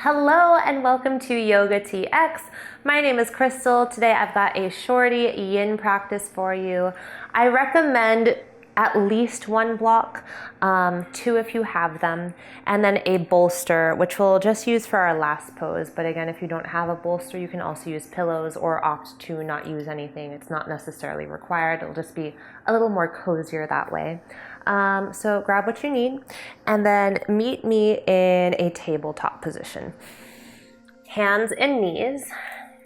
Hello and welcome to Yoga TX. My name is Crystal. Today I've got a shorty yin practice for you. I recommend at least one block, two if you have them, and then a bolster, which we'll just use for our last pose. But again, if you don't have a bolster, you can also use pillows or opt to not use anything. It's not necessarily required. It'll just be a little more cozier that way. So grab what you need and then meet me in a tabletop position. Hands and knees.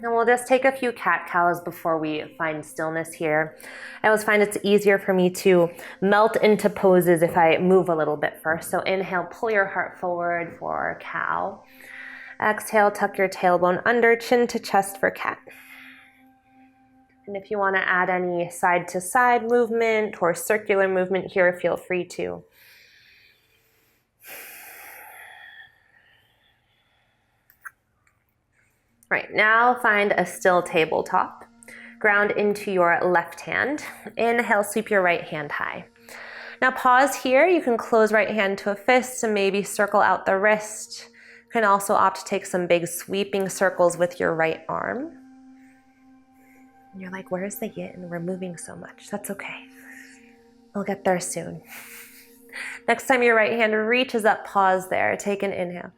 And we'll just take a few cat-cows before we find stillness here. I always find it's easier for me to melt into poses if I move a little bit first. So inhale, pull your heart forward for cow. Exhale, tuck your tailbone under, chin to chest for cat. And if you want to add any side-to-side movement or circular movement here, feel free to. Right, now find a still tabletop. Ground into your left hand. Inhale, sweep your right hand high. Now pause here. You can close right hand to a fist and maybe circle out the wrist. You can also opt to take some big sweeping circles with your right arm. And you're like, where's the yin? We're moving so much. That's okay. We'll get there soon. Next time your right hand reaches up, pause there. Take an inhale.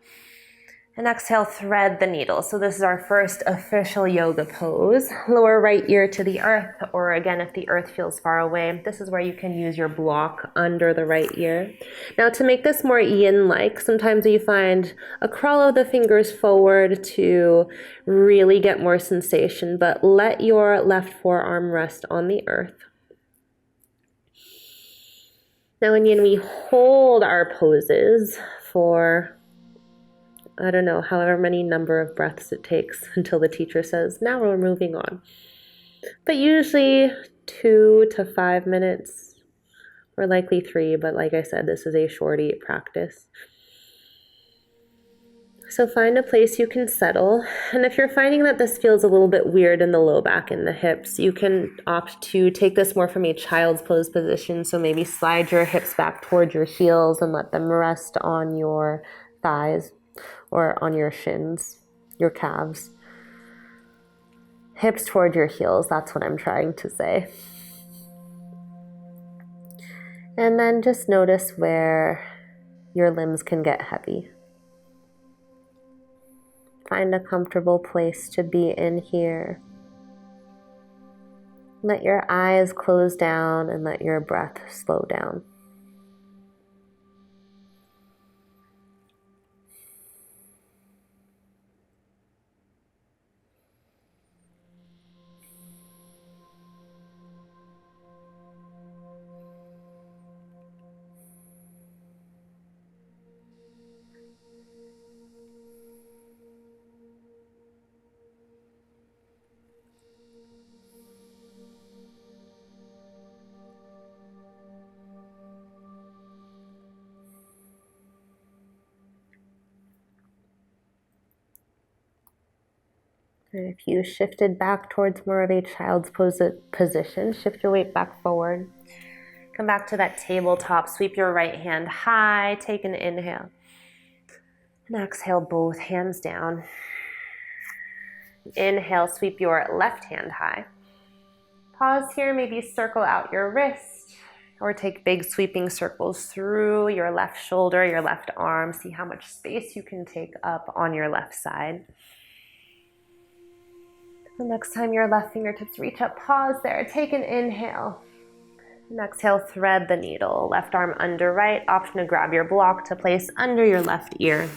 And exhale, thread the needle. So this is our first official yoga pose. Lower right ear to the earth, or again, if the earth feels far away, this is where you can use your block under the right ear. Now to make this more yin-like, sometimes you find a crawl of the fingers forward to really get more sensation, but let your left forearm rest on the earth. Now in yin, we hold our poses for I don't know, however many number of breaths it takes until the teacher says, now we're moving on. But usually 2 to 5 minutes, or likely 3, but like I said, this is a shorty practice. So find a place you can settle. And if you're finding that this feels a little bit weird in the low back and the hips, you can opt to take this more from a child's pose position. So maybe slide your hips back towards your heels and let them rest on your thighs. Or on your shins, your calves. Hips toward your heels, that's what I'm trying to say. And then just notice where your limbs can get heavy. Find a comfortable place to be in here. Let your eyes close down and let your breath slow down. And if you shifted back towards more of a child's position, shift your weight back forward. Come back to that tabletop, sweep your right hand high, take an inhale. And exhale, both hands down. Inhale, sweep your left hand high. Pause here, maybe circle out your wrist, or take big sweeping circles through your left shoulder, your left arm. See how much space you can take up on your left side. The next time your left fingertips reach up, pause there, take an inhale. And exhale, thread the needle. Left arm under right, option to grab your block to place under your left ear.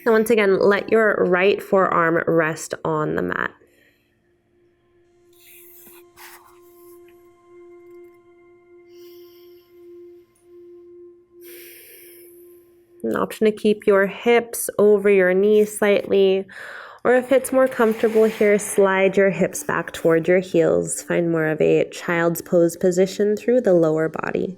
And once again, let your right forearm rest on the mat. An option to keep your hips over your knees slightly, or if it's more comfortable here, slide your hips back toward your heels. Find more of a child's pose position through the lower body.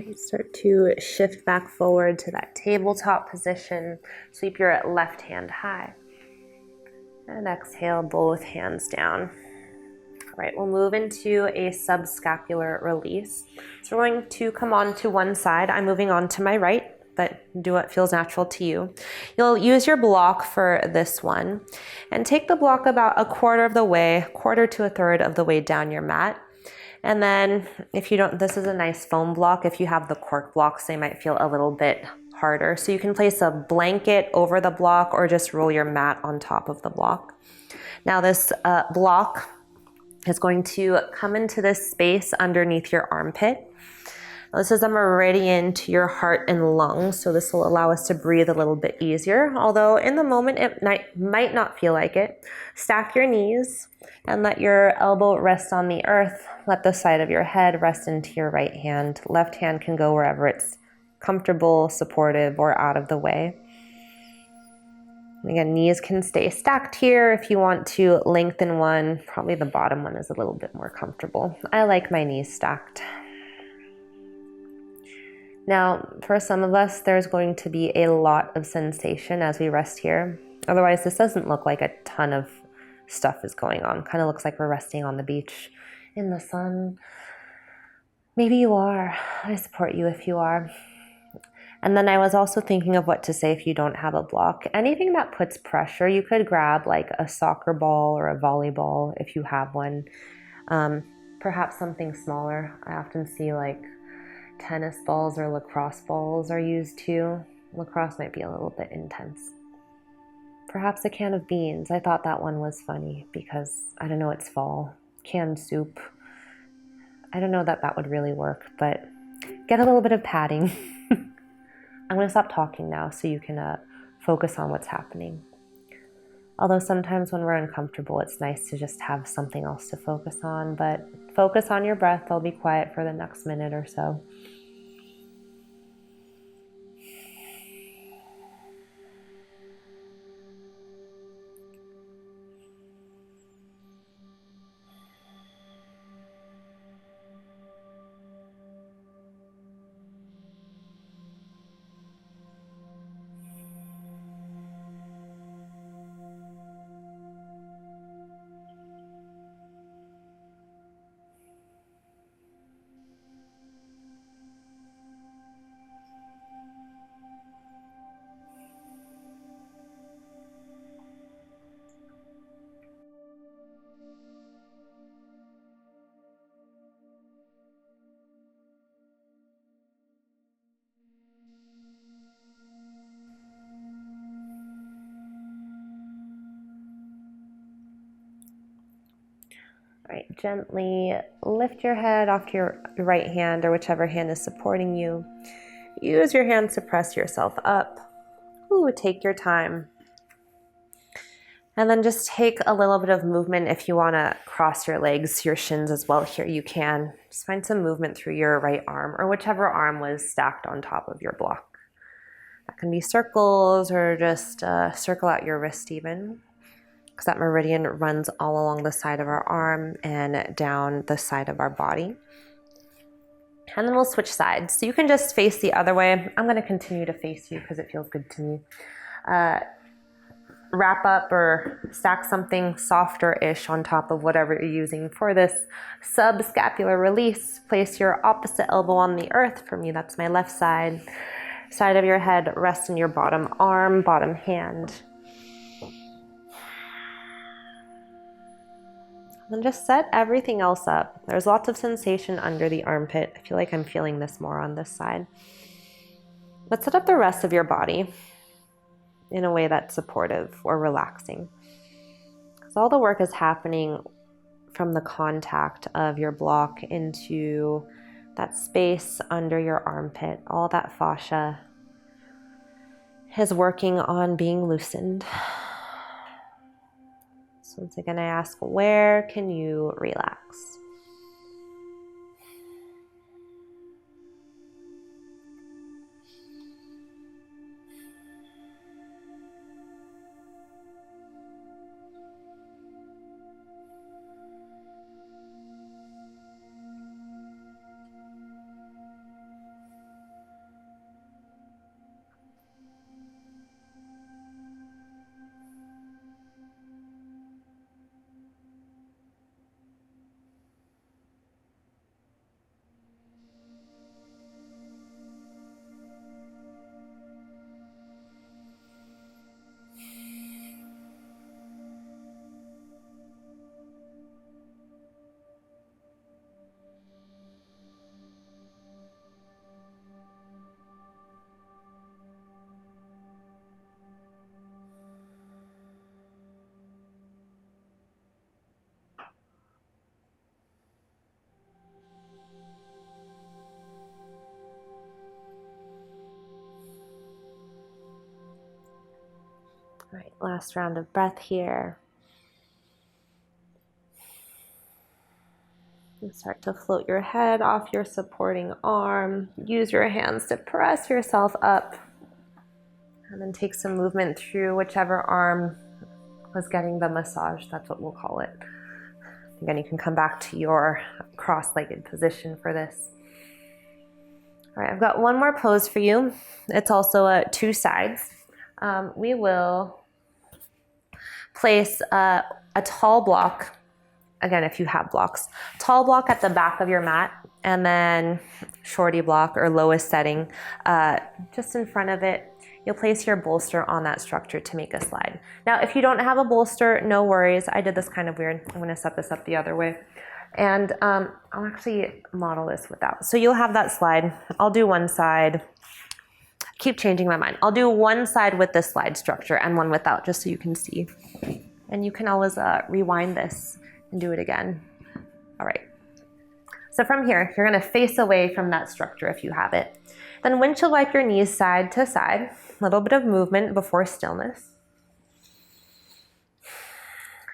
Right, start to shift back forward to that tabletop position. Sweep your left hand high. And exhale, both hands down. All right, we'll move into a subscapular release. So we're going to come on to one side. I'm moving on to my right, but do what feels natural to you. You'll use your block for this one and take the block about a quarter to a third of the way down your mat. And then if you don't, this is a nice foam block. If you have the cork blocks, they might feel a little bit harder. So you can place a blanket over the block or just roll your mat on top of the block. Now this block is going to come into this space underneath your armpit. This is a meridian to your heart and lungs, so this will allow us to breathe a little bit easier, although in the moment it might not feel like it. Stack your knees and let your elbow rest on the earth. Let the side of your head rest into your right hand. Left hand can go wherever it's comfortable, supportive, or out of the way. Again, knees can stay stacked here. If you want to lengthen one, probably the bottom one is a little bit more comfortable. I like my knees stacked. Now, for some of us, there's going to be a lot of sensation as we rest here. Otherwise, this doesn't look like a ton of stuff is going on. Kind of looks like we're resting on the beach in the sun. Maybe you are. I support you if you are. And then I was also thinking of what to say if you don't have a block. Anything that puts pressure, you could grab like a soccer ball or a volleyball if you have one. Perhaps something smaller. I often see like tennis balls or lacrosse balls are used too. Lacrosse might be a little bit intense. Perhaps a can of beans. I thought that one was funny because, I don't know, it's fall. Canned soup. I don't know that that would really work, but get a little bit of padding. I'm going to stop talking now so you can focus on what's happening. Although sometimes when we're uncomfortable, it's nice to just have something else to focus on, but focus on your breath. I'll be quiet for the next minute or so. All right, gently lift your head off to your right hand or whichever hand is supporting you. Use your hands to press yourself up. Ooh, take your time. And then just take a little bit of movement. If you want to cross your legs, your shins as well here, you can. Just find some movement through your right arm or whichever arm was stacked on top of your block. That can be circles or just circle out your wrist even, because that meridian runs all along the side of our arm and down the side of our body. And then we'll switch sides. So you can just face the other way. I'm going to continue to face you because it feels good to me. Wrap up or stack something softer-ish on top of whatever you're using for this subscapular release. Place your opposite elbow on the earth. For me, that's my left side. Side of your head, rest in your bottom arm, bottom hand. And just set everything else up. There's lots of sensation under the armpit. I feel like I'm feeling this more on this side. Let's set up the rest of your body in a way that's supportive or relaxing. Because all the work is happening from the contact of your block into that space under your armpit. All that fascia is working on being loosened. So once again, I ask, where can you relax? All right, last round of breath here. And start to float your head off your supporting arm. Use your hands to press yourself up. And then take some movement through whichever arm was getting the massage. That's what we'll call it. Again, you can come back to your cross-legged position for this. All right, I've got one more pose for you. It's also two sides. We will place a tall block, again, if you have blocks, tall block at the back of your mat, and then shorty block or lowest setting just in front of it. You'll place your bolster on that structure to make a slide. Now, if you don't have a bolster, no worries. I did this kind of weird. I'm gonna set this up the other way. And I'll actually model this without. So you'll have that slide. I'll do one side. Keep changing my mind. I'll do one side with this slide structure and one without, just so you can see. And you can always rewind this and do it again. All right. So from here, you're gonna face away from that structure if you have it. Then windshield wipe your knees side to side. A little bit of movement before stillness.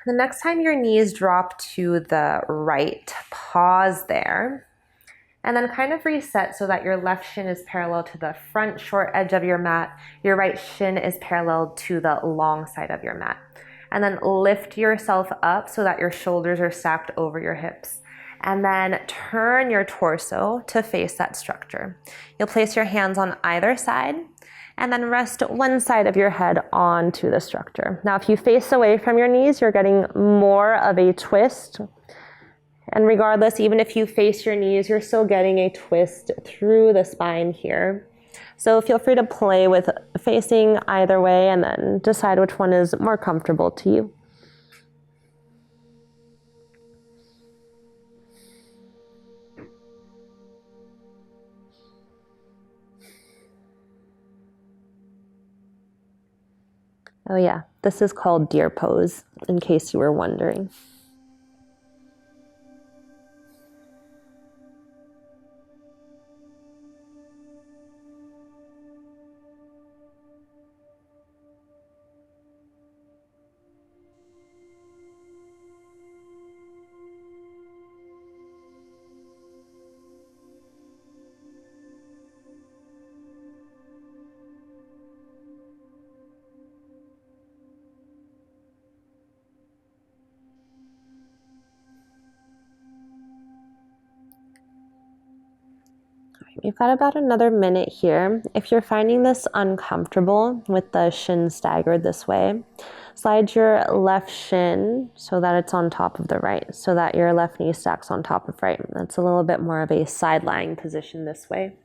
The next time your knees drop to the right, pause there. And then kind of reset so that your left shin is parallel to the front short edge of your mat. Your right shin is parallel to the long side of your mat. And then lift yourself up so that your shoulders are stacked over your hips. And then turn your torso to face that structure. You'll place your hands on either side and then rest one side of your head onto the structure. Now, if you face away from your knees, you're getting more of a twist. And regardless, even if you face your knees, you're still getting a twist through the spine here. So feel free to play with facing either way and then decide which one is more comfortable to you. Oh yeah, this is called deer pose, in case you were wondering. We've got about another minute here. If you're finding this uncomfortable with the shin staggered this way, slide your left shin so that it's on top of the right, so that your left knee stacks on top of right. That's a little bit more of a side lying position this way,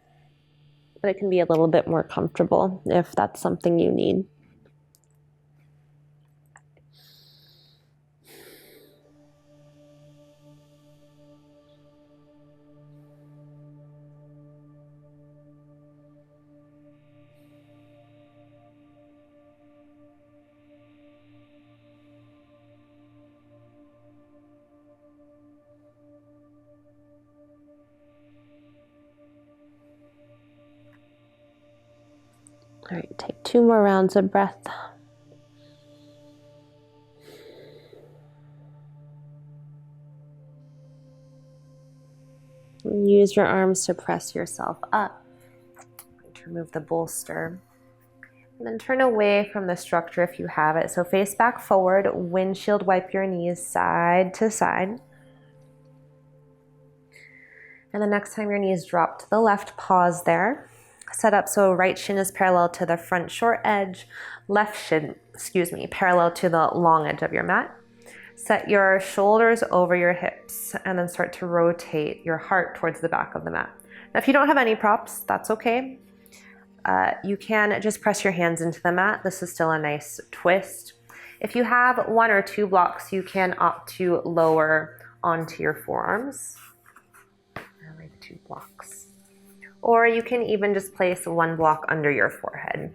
but it can be a little bit more comfortable if that's something you need. All right, take 2 more rounds of breath. Use your arms to press yourself up. To remove the bolster. And then turn away from the structure if you have it. So face back forward, windshield wipe your knees side to side. And the next time your knees drop to the left, pause there. Set up so right shin is parallel to the front short edge, left shin, parallel to the long edge of your mat. Set your shoulders over your hips and then start to rotate your heart towards the back of the mat. Now, if you don't have any props, that's okay. You can just press your hands into the mat. This is still a nice twist. If you have 1 or 2 blocks, you can opt to lower onto your forearms. I like 2 blocks. Or you can even just place 1 block under your forehead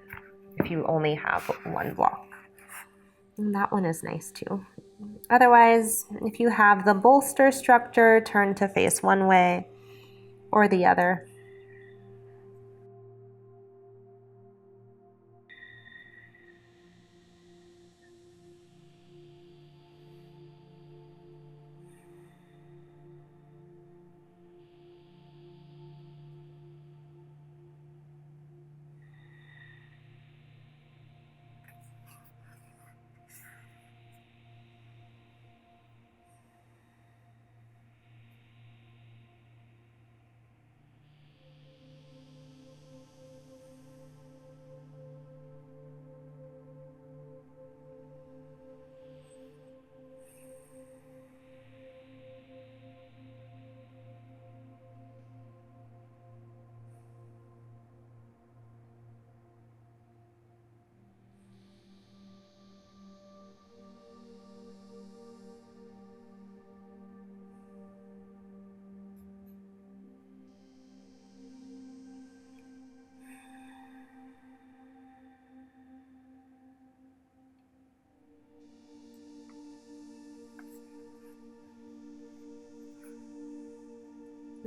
if you only have 1 block. And that one is nice too. Otherwise, if you have the bolster structure, turn to face one way or the other.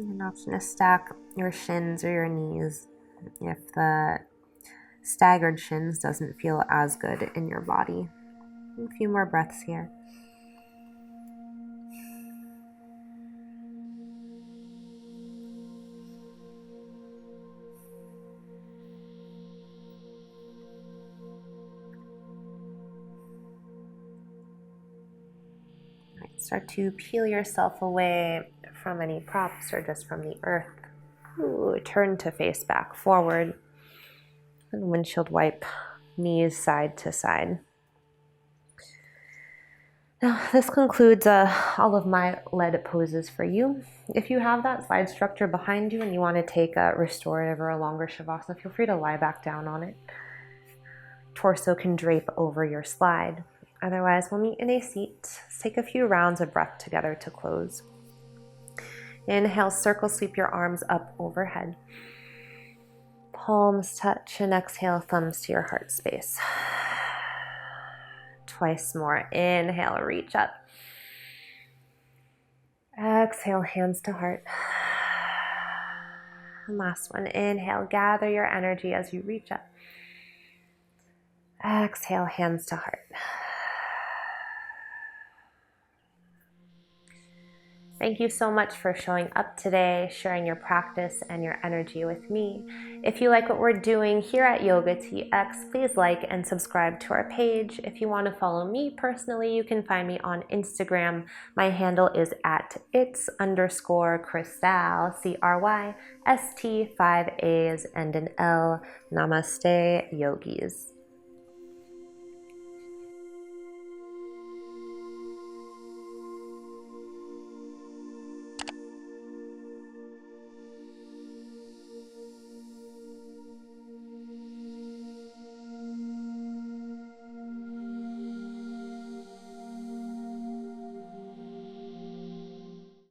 An option to stack your shins or your knees if the staggered shins doesn't feel as good in your body. A few more breaths here. All right, start to peel yourself away from any props or just from the earth. Ooh, turn to face back forward. And windshield wipe, knees side to side. Now, this concludes all of my lead poses for you. If you have that side structure behind you and you want to take a restorative or a longer shavasana, feel free to lie back down on it. Torso can drape over your slide. Otherwise, we'll meet in a seat. Let's take a few rounds of breath together to close. Inhale, circle sweep your arms up overhead. Palms touch, and exhale, thumbs to your heart space. Twice more. Inhale, reach up. Exhale, hands to heart. And last one. Inhale, gather your energy as you reach up. Exhale, hands to heart. Thank you so much for showing up today, sharing your practice and your energy with me. If you like what we're doing here at Yoga TX, please like and subscribe to our page. If you want to follow me personally, you can find me on Instagram. My handle is at its_Crystal, CRYST, 5 A's and an L. Namaste, yogis.